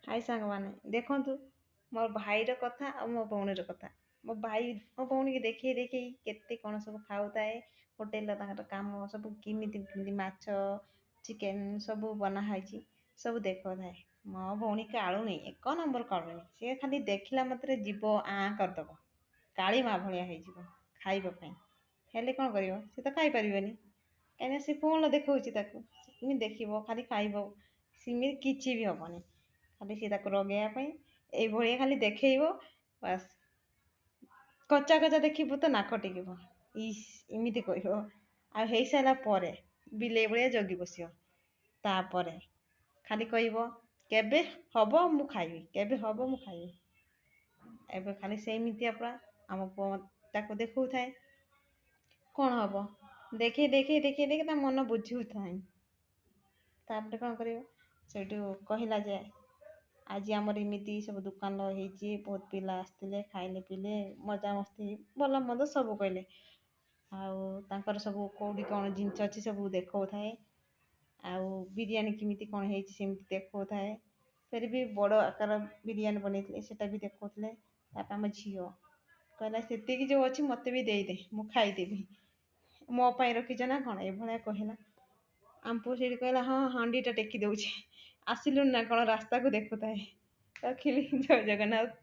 हाय सांग माने देखंतु मोर भाईर कथा आ मो भौणीर कथा मो भौणी की देखी देखी केते कौन सब खाऊताए होटेल ताଙ୍କର କାମ ସବୁ କେମିତି କେମିତି ମାଛ ଚିକେନ ସବୁ ବନା ହେଇଛି ସବୁ ଦେଖୁଥାଏ ମୋ ଭଉଣୀ କାଳୁଣୀ ଏକ ନମ୍ବର କାଳୁଣୀ ସେ ଖାଲି ଦେଖିଲା ମାତ୍ରେ ଯିବ ଆଁ କରିଦବ କାଳି ମା ଭଳିଆ ହେଇଯିବ ଖାଇବା ପାଇଁ ହେଲେ କଣ କରିବ ସେ ତ ଖାଇପାରିବନି କାହିଁକିନା ସେ କଣ ଦେଖଉଛି ତାକୁ ସେମିତି ଦେଖିବ ଖାଲି ଖାଇବ ସେମିତି କିଛି ବି ହବନି ଖାଲି ସେ ତାକୁ ରଗେଇବା ପାଇଁ ଏଇଭଳିଆ ଖାଲି ଦେଖେଇବ ବାସ୍ କଚା କଚା ଦେଖିବୁ ତ ନାକ ଟେକିବ ଇସ୍ ଏମିତି କହିବ ଆଉ ହେଇସାରିଲା ପରେ ବିଲେଇ ଭଳିଆ ଜଗି ବସିବ ତାପରେ ଖାଲି କହିବ କେବେ ହବ ମୁଁ ଖାଇବି କେବେ ହବ ମୁଁ ଖାଇବି ଏବେ ଖାଲି ସେମିତିଆ ପୁରା ଆମ ପୁଅ ତାକୁ ଦେଖଉଥାଏ କଣ ହବ ଦେଖେଇ ଦେଖେଇ ତା ମନ ବୁଝୁଥାଏ ତାପରେ କଣ କରିବ ସେଇଠୁ କହିଲା ଯେ ଆଜି ଆମର ଏମିତି ସବୁ ଦୋକାନ ହେଇଛି ବହୁତ ପିଲା ଆସିଥିଲେ ଖାଇଲେ ପିଇଲେ ମଜାମସ୍ତି ଭଲ ମନ୍ଦ ସବୁ କହିଲେ ଆଉ ତାଙ୍କର ସବୁ କୋଉଠି କଣ ଜିନିଷ ଅଛି ସବୁ ଦେଖଉଥାଏ ଆଉ ବିରିୟାନୀ କେମିତି କଣ ହେଇଛି ସେମିତି ଦେଖଉଥାଏ ଫେର ବି ବଡ଼ ଆକାର ବିରିୟାନୀ ବନେଇଥିଲେ ସେଟା ବି ଦେଖଉଥିଲେ ତାପରେ ଆମ ଝିଅ କହିଲା ସେତିକି ଯୋଉ ଅଛି ମତେ ବି ଦେଇଦେ ମୁଁ ଖାଇଦେବି ମୋ ପାଇଁ ରଖିଛ ନା କଣ ଏଭଳିଆ କହିଲା ଆମ ପୁଅ ସେଇଠି କହିଲା ହଁ ହାଣ୍ଡି ଟା ଟେକି ଦଉଛି ଆସିଲୁଣି ନା କଣ ରାସ୍ତାକୁ ଦେଖୁଥାଏ ରଖିଲି ଜୟ ଜଗନ୍ନାଥ